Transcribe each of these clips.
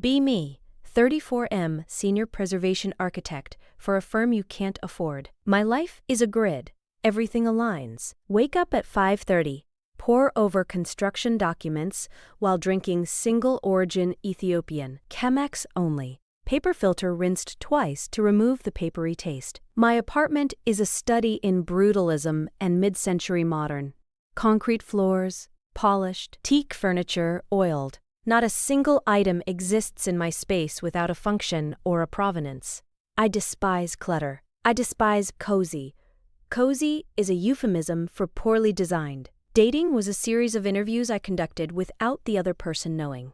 Be me, 34M Senior Preservation Architect for a firm you can't afford. My life is a grid. Everything aligns. Wake up at 5:30. Pore over construction documents while drinking single-origin Ethiopian, Chemex only. Paper filter rinsed twice to remove the papery taste. My apartment is a study in brutalism and mid-century modern. Concrete floors, polished, teak furniture oiled. Not a single item exists in my space without a function or a provenance. I despise clutter. I despise cozy. Cozy is a euphemism for poorly designed. Dating was a series of interviews I conducted without the other person knowing.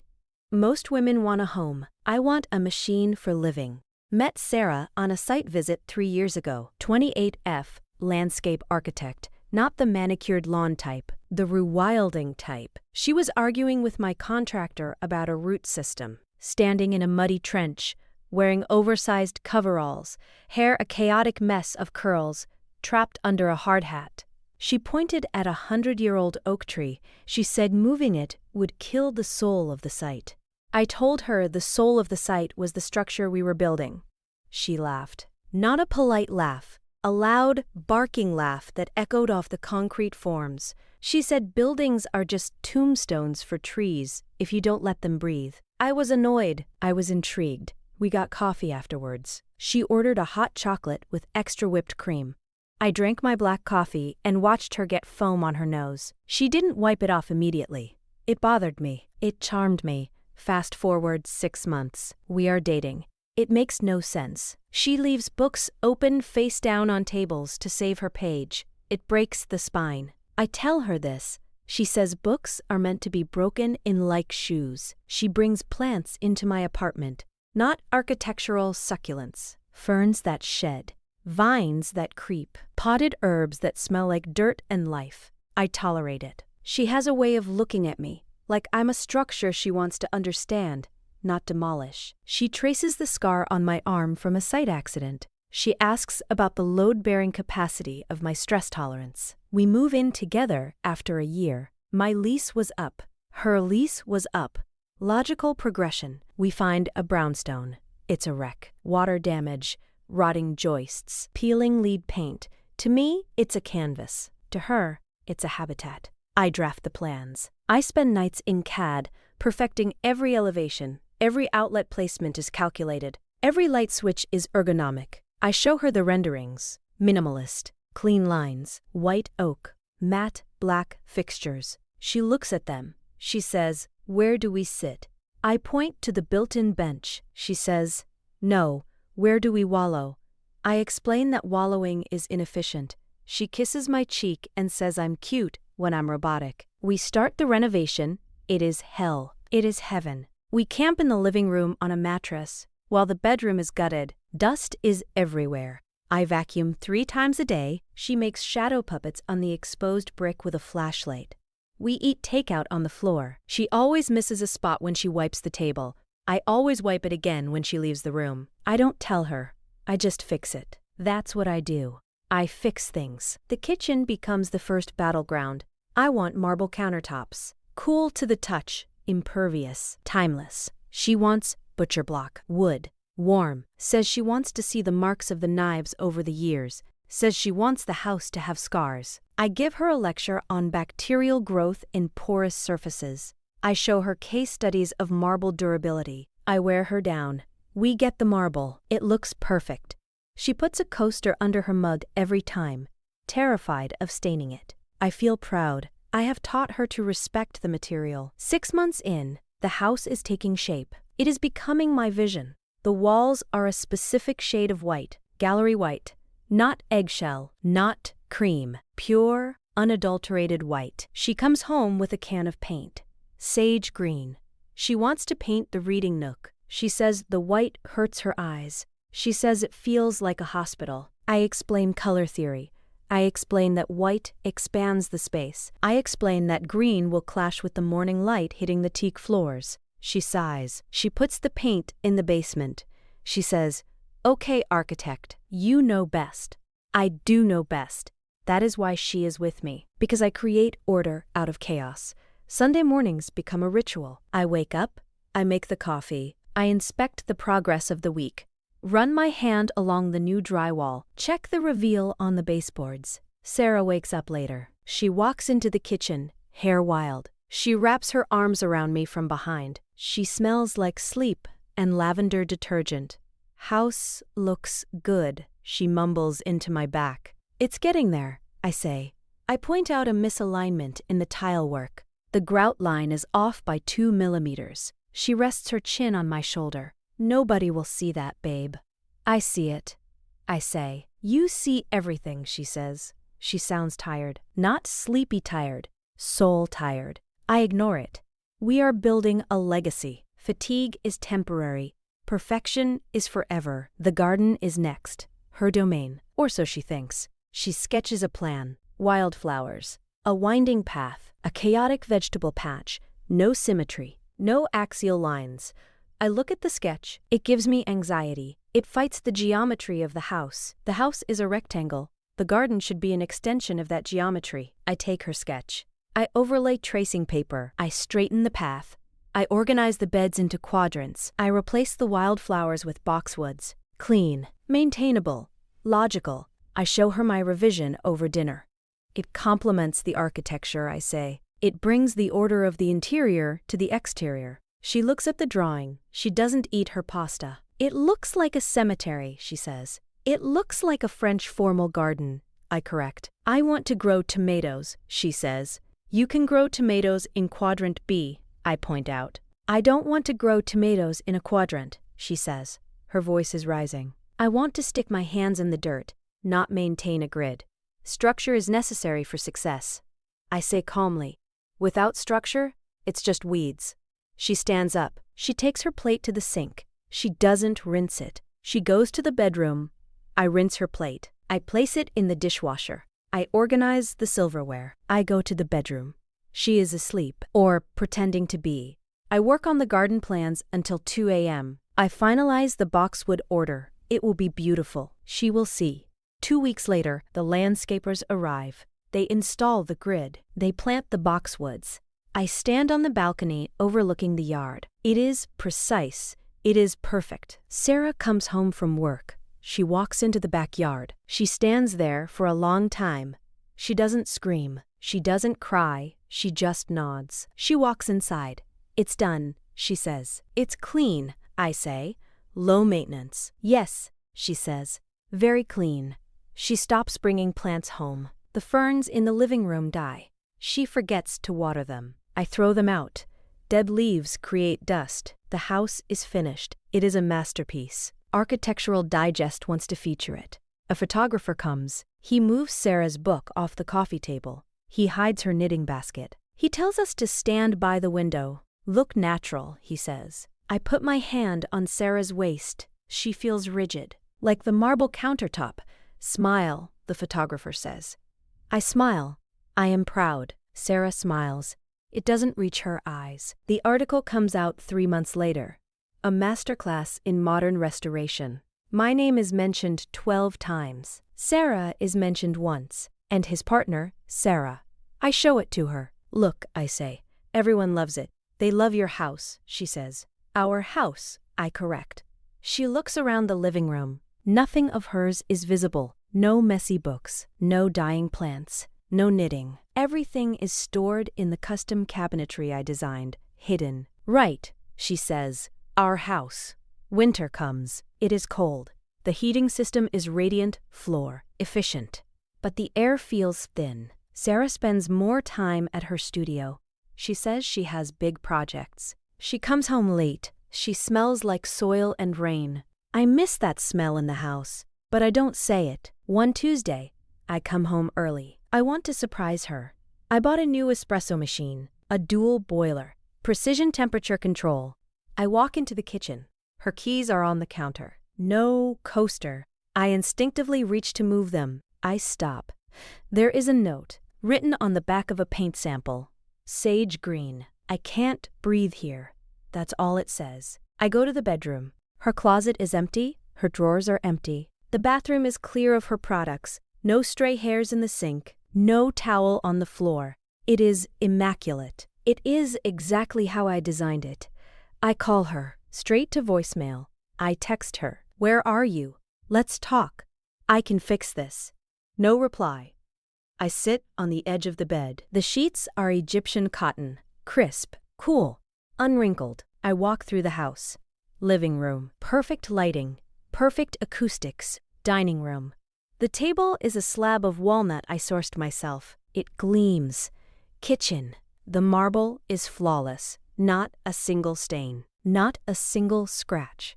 Most women want a home. I want a machine for living. Met Sarah on a site visit 3 years ago. 28F, landscape architect, not the manicured lawn type, the rewilding type. She was arguing with my contractor about a root system. Standing in a muddy trench, wearing oversized coveralls, hair a chaotic mess of curls, trapped under a hard hat. She pointed at a 100-year-old oak tree. She said moving it would kill the soul of the site. I told her the soul of the site was the structure we were building. She laughed. Not a polite laugh, a loud, barking laugh that echoed off the concrete forms. She said buildings are just tombstones for trees if you don't let them breathe. I was annoyed. I was intrigued. We got coffee afterwards. She ordered a hot chocolate with extra whipped cream. I drank my black coffee and watched her get foam on her nose. She didn't wipe it off immediately. It bothered me. It charmed me. Fast forward 6 months. We are dating. It makes no sense. She leaves books open face down on tables to save her page. It breaks the spine. I tell her this. She says books are meant to be broken in like shoes. She brings plants into my apartment. Not architectural succulents. Ferns that shed. Vines that creep. Potted herbs that smell like dirt and life. I tolerate it. She has a way of looking at me, like I'm a structure she wants to understand, not demolish. She traces the scar on my arm from a site accident. She asks about the load-bearing capacity of my stress tolerance. We move in together after a year. My lease was up. Her lease was up. Logical progression. We find a brownstone. It's a wreck. Water damage, rotting joists, peeling lead paint. To me, it's a canvas. To her, it's a habitat. I draft the plans. I spend nights in CAD, perfecting every elevation. Every outlet placement is calculated. Every light switch is ergonomic. I show her the renderings. Minimalist, clean lines, white oak, matte black fixtures. She looks at them. She says, "Where do we sit?" I point to the built-in bench. She says, "No, where do we wallow?" I explain that wallowing is inefficient. She kisses my cheek and says I'm cute when I'm robotic. We start the renovation. It is hell. It is heaven. We camp in the living room on a mattress, while the bedroom is gutted. Dust is everywhere. I vacuum 3 times a day. She makes shadow puppets on the exposed brick with a flashlight. We eat takeout on the floor. She always misses a spot when she wipes the table. I always wipe it again when she leaves the room. I don't tell her. I just fix it. That's what I do. I fix things. The kitchen becomes the first battleground. I want marble countertops. Cool to the touch, impervious, timeless. She wants butcher block, wood, warm. Says she wants to see the marks of the knives over the years. Says she wants the house to have scars. I give her a lecture on bacterial growth in porous surfaces. I show her case studies of marble durability. I wear her down. We get the marble. It looks perfect. She puts a coaster under her mug every time, terrified of staining it. I feel proud. I have taught her to respect the material. 6 months in, the house is taking shape. It is becoming my vision. The walls are a specific shade of white, gallery white, not eggshell, not cream, pure, unadulterated white. She comes home with a can of paint, sage green. She wants to paint the reading nook. She says the white hurts her eyes. She says it feels like a hospital. I explain color theory. I explain that white expands the space. I explain that green will clash with the morning light hitting the teak floors. She sighs. She puts the paint in the basement. She says, "Okay, architect, you know best." I do know best. That is why she is with me, because I create order out of chaos. Sunday mornings become a ritual. I wake up, I make the coffee, I inspect the progress of the week. Run my hand along the new drywall. Check the reveal on the baseboards. Sarah wakes up later. She walks into the kitchen, hair wild. She wraps her arms around me from behind. She smells like sleep and lavender detergent. House looks good, she mumbles into my back. It's getting there, I say. I point out a misalignment in the tile work. The grout line is off by 2 millimeters. She rests her chin on my shoulder. Nobody will see that, babe. I see it, I say. You see everything, she says. She sounds tired. Not sleepy tired, soul tired. I ignore it. We are building a legacy. Fatigue is temporary. Perfection is forever. The garden is next. Her domain, or so she thinks. She sketches a plan. Wildflowers. A winding path. A chaotic vegetable patch. No symmetry. No axial lines. I look at the sketch. It gives me anxiety. It fights the geometry of the house. The house is a rectangle. The garden should be an extension of that geometry. I take her sketch. I overlay tracing paper. I straighten the path. I organize the beds into quadrants. I replace the wildflowers with boxwoods. Clean, maintainable, logical. I show her my revision over dinner. It complements the architecture, I say. It brings the order of the interior to the exterior. She looks at the drawing. She doesn't eat her pasta. It looks like a cemetery, she says. It looks like a French formal garden, I correct. I want to grow tomatoes, she says. You can grow tomatoes in quadrant B, I point out. I don't want to grow tomatoes in a quadrant, she says. Her voice is rising. I want to stick my hands in the dirt, not maintain a grid. Structure is necessary for success. I say calmly, without structure, it's just weeds. She stands up. She takes her plate to the sink. She doesn't rinse it. She goes to the bedroom. I rinse her plate. I place it in the dishwasher. I organize the silverware. I go to the bedroom. She is asleep, or pretending to be. I work on the garden plans until 2 a.m. I finalize the boxwood order. It will be beautiful. She will see. 2 weeks later, the landscapers arrive. They install the grid. They plant the boxwoods. I stand on the balcony overlooking the yard. It is precise. It is perfect. Sarah comes home from work. She walks into the backyard. She stands there for a long time. She doesn't scream. She doesn't cry. She just nods. She walks inside. It's done, she says. It's clean, I say. Low maintenance. Yes, she says. Very clean. She stops bringing plants home. The ferns in the living room die. She forgets to water them. I throw them out. Dead leaves create dust. The house is finished. It is a masterpiece. Architectural Digest wants to feature it. A photographer comes. He moves Sarah's book off the coffee table. He hides her knitting basket. He tells us to stand by the window. Look natural, he says. I put my hand on Sarah's waist. She feels rigid, like the marble countertop. Smile, the photographer says. I smile. I am proud. Sarah smiles. It doesn't reach her eyes. The article comes out 3 months later. A masterclass in modern restoration. My name is mentioned 12 times. Sarah is mentioned once, and his partner, Sarah. I show it to her. Look, I say. Everyone loves it. They love your house, she says. Our house, I correct. She looks around the living room. Nothing of hers is visible. No messy books. No dying plants. No knitting. Everything is stored in the custom cabinetry I designed, hidden. Right, she says. Our house. Winter comes. It is cold. The heating system is radiant, floor, efficient. But the air feels thin. Sarah spends more time at her studio. She says she has big projects. She comes home late. She smells like soil and rain. I miss that smell in the house, but I don't say it. One Tuesday, I come home early. I want to surprise her. I bought a new espresso machine, a dual boiler, precision temperature control. I walk into the kitchen. Her keys are on the counter. No coaster. I instinctively reach to move them. I stop. There is a note, written on the back of a paint sample. Sage green. I can't breathe here. That's all it says. I go to the bedroom. Her closet is empty. Her drawers are empty. The bathroom is clear of her products. No stray hairs in the sink. No towel on the floor. It is immaculate. It is exactly how I designed it. I call her. Straight to voicemail. I text her. Where are you? Let's talk. I can fix this. No reply. I sit on the edge of the bed. The sheets are Egyptian cotton, crisp, cool, unwrinkled. I walk through the house. Living room. Perfect lighting. Perfect acoustics. Dining room. The table is a slab of walnut I sourced myself. It gleams. Kitchen. The marble is flawless. Not a single stain. Not a single scratch.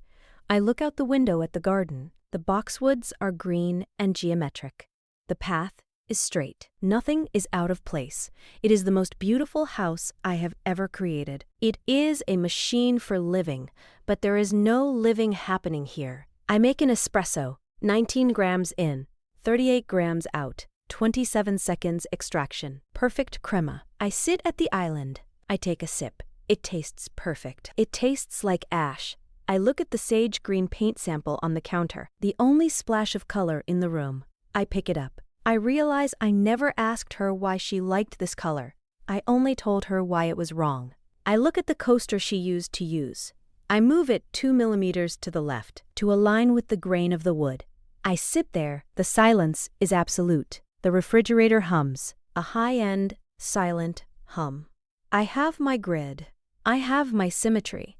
I look out the window at the garden. The boxwoods are green and geometric. The path is straight. Nothing is out of place. It is the most beautiful house I have ever created. It is a machine for living, but there is no living happening here. I make an espresso, 19 grams in, 38 grams out, 27 seconds extraction. Perfect crema. I sit at the island. I take a sip. It tastes perfect. It tastes like ash. I look at the sage green paint sample on the counter, the only splash of color in the room. I pick it up. I realize I never asked her why she liked this color. I only told her why it was wrong. I look at the coaster she used to use. I move it 2 millimeters to the left to align with the grain of the wood. I sit there. The silence is absolute. The refrigerator hums. A high-end, silent hum. I have my grid. I have my symmetry.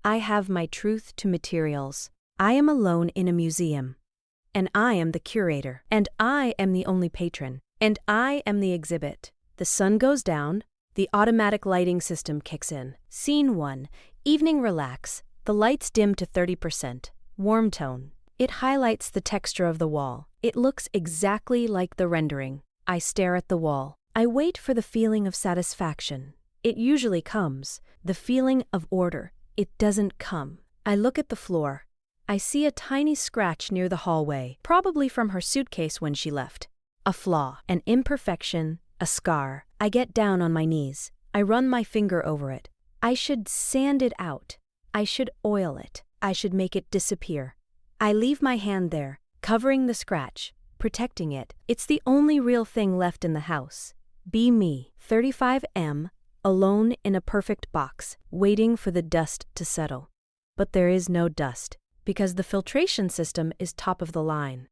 I have my truth to materials. I am alone in a museum. And I am the curator. And I am the only patron. And I am the exhibit. The sun goes down. The automatic lighting system kicks in. Scene 1. Evening relax. The lights dim to 30%. Warm tone. It highlights the texture of the wall. It looks exactly like the rendering. I stare at the wall. I wait for the feeling of satisfaction. It usually comes. The feeling of order. It doesn't come. I look at the floor. I see a tiny scratch near the hallway, probably from her suitcase when she left. A flaw, an imperfection, a scar. I get down on my knees. I run my finger over it. I should sand it out. I should oil it. I should make it disappear. I leave my hand there, covering the scratch, protecting it. It's the only real thing left in the house. Be me, 35M, alone in a perfect box, waiting for the dust to settle. But there is no dust, because the filtration system is top of the line.